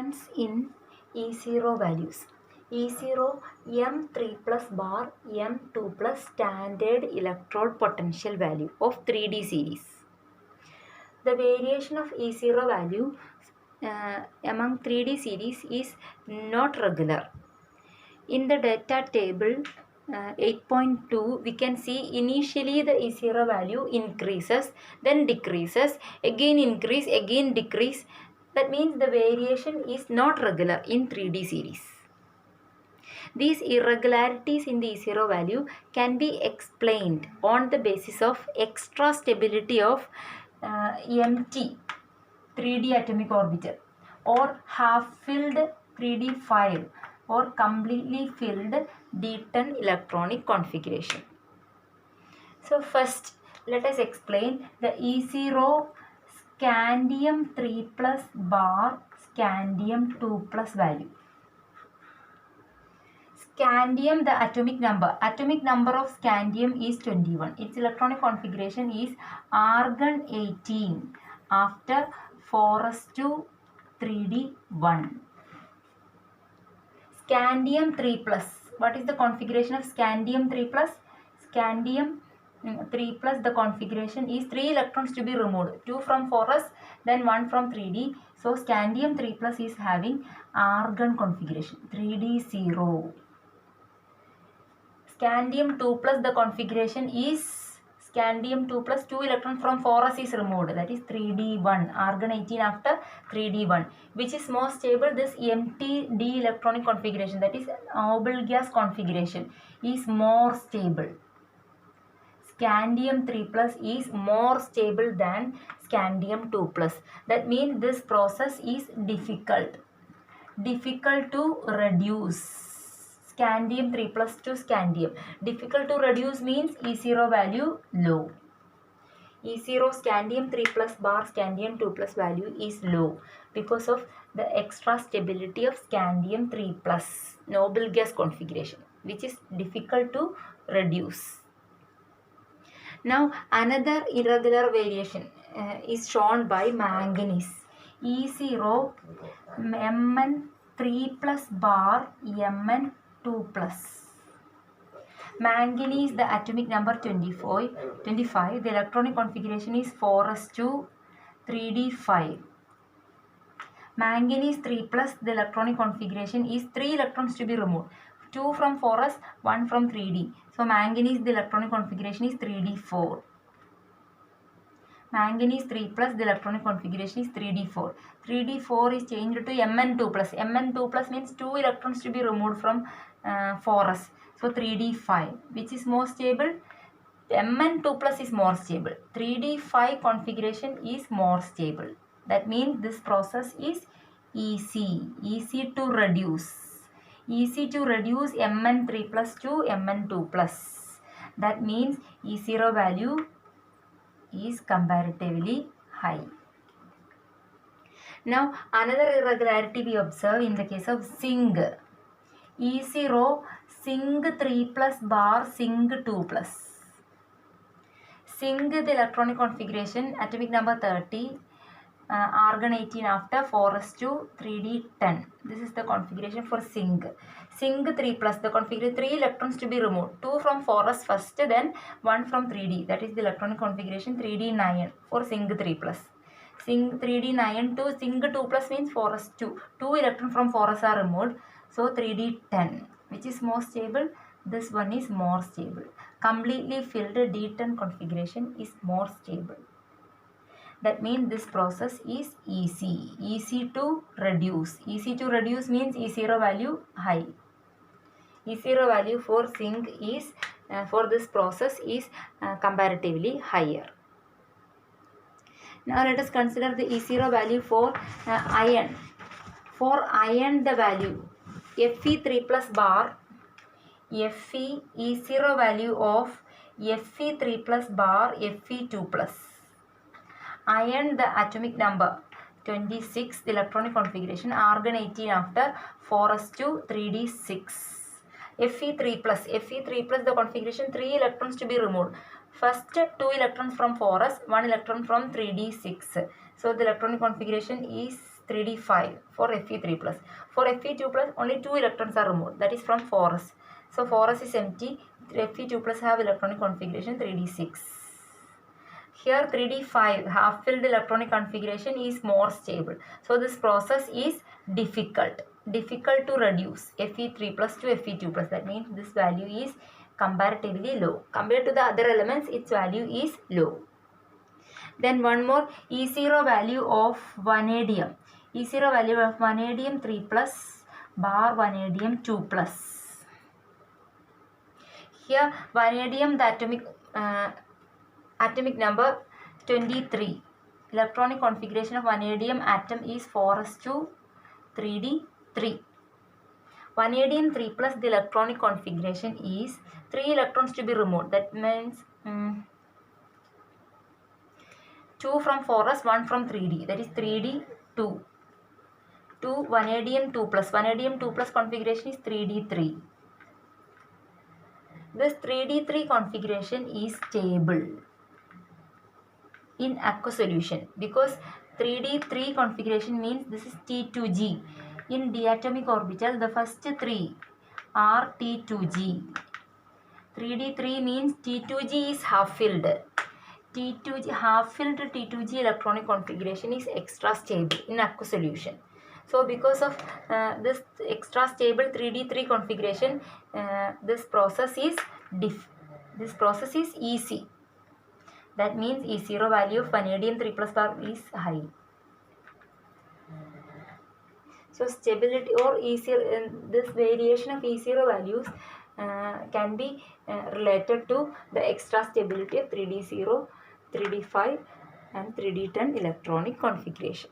Elements in E0 values. E0 M3 plus bar M2 plus standard electrode potential value of 3D series. The variation of E0 value among 3D series is not regular. In the data table 8.2, we can see initially the E0 value increases, then decreases, again increase, again decrease. That means the variation is not regular in 3D series. These irregularities in the E0 value can be explained on the basis of extra stability of MT 3D atomic orbital or half-filled 3D file or completely filled D10 electronic configuration. So first let us explain the E0 scandium 3 plus bar scandium 2 plus value. Scandium, the atomic number of scandium is 21. Its electronic configuration is argon 18 after 4s2 3d1. Scandium 3 plus. What is the configuration of scandium 3 plus? Scandium 3 plus, the configuration is 3 electrons to be removed, 2 from 4s, then 1 from 3d. So scandium 3 plus is having argon configuration 3d0. Scandium 2 plus, the configuration is scandium 2 plus 2 electrons from 4s is removed, that is 3d1, argon 18 after 3d1. Which is more stable? This empty d electronic configuration, that is noble gas configuration, is more stable. Scandium 3 plus is more stable than scandium 2 plus. That means this process is difficult to reduce. Scandium 3 plus to scandium. Difficult to reduce means E0 value low. E0 scandium 3 plus bar scandium 2 plus value is low because of the extra stability of scandium 3 plus noble gas configuration, which is difficult to reduce. Now another irregular variation is shown by manganese. E0 Mn3 plus bar Mn 2 plus. Manganese, the atomic number 25, the electronic configuration is 4s2 3d5. Manganese 3 plus, the electronic configuration is 3 electrons to be removed, 2 from 4s, 1 from 3d. So manganese, the electronic configuration is 3d4. Manganese 3 plus, the electronic configuration is 3d4. 3d4 is changed to Mn2 plus. Mn2 plus means 2 electrons to be removed from 4s. So 3d5. Which is more stable? Mn2 plus is more stable. 3d5 configuration is more stable. That means this process is easy to reduce. Easy to reduce Mn3 plus to Mn2 plus. That means E0 value is comparatively high. Now another irregularity we observe in the case of zinc. E0 zinc 3 plus bar zinc 2 plus. Zinc, the electronic configuration, atomic number 30, argon 18 after 4s2 3d10. This is the configuration for zinc. Zinc 3 plus, the configuration 3 electrons to be removed, 2 from 4s first, then 1 from 3d. That is the electronic configuration 3d9 for zinc 3 plus. Zinc 3d9 to zinc 2 plus means 4s2. 2 electrons from 4s are removed. So 3d10. Which is more stable? This one is more stable. Completely filled D10 configuration is more stable. That means this process is easy to reduce. Easy to reduce means E0 value high. E0 value for zinc is for this process is comparatively higher. Now let us consider the E0 value for iron. For iron, the value Fe3 plus bar Fe E0 value of Fe3 plus bar Fe2 plus. Iron, the atomic number 26, the electronic configuration, argon 18 after 4s2 3d6. Fe3 plus, the configuration 3 electrons to be removed. First 2 electrons from 4s, 1 electron from 3d6. So the electronic configuration is 3d5 for Fe3 plus. For Fe2 plus, only 2 electrons are removed, that is from 4s. So 4s is empty. Fe2 plus have electronic configuration 3d6. Here 3d5 half-filled electronic configuration is more stable. So this process is difficult to reduce Fe3 plus to Fe2 plus. That means this value is comparatively low. Compared to the other elements, its value is low. Then one more, E0 value of vanadium. E0 value of vanadium 3 plus bar vanadium 2 plus. Here vanadium, the atomic number 23. Electronic configuration of vanadium atom is 4s2 3d3. Vanadium 3 plus, the electronic configuration is 3 electrons to be removed. That means 2 from 4s, 1 from 3d. That is 3d2. 2 vanadium 2 plus. Vanadium 2 plus configuration is 3d3. This 3d3 configuration is stable in aqueous solution because 3d3 configuration means this is T2G. In diatomic orbital, the first 3 are T2G. 3d3 means T2G is half-filled. T2G, half-filled T2G electronic configuration is extra stable in aqueous solution. So because of this extra stable 3d3 configuration, this process is easy. That means E0 value of vanadium 3 plus bar is high. So stability or E0, this variation of E0 values can be related to the extra stability of 3d0, 3d5 and 3d10 electronic configuration.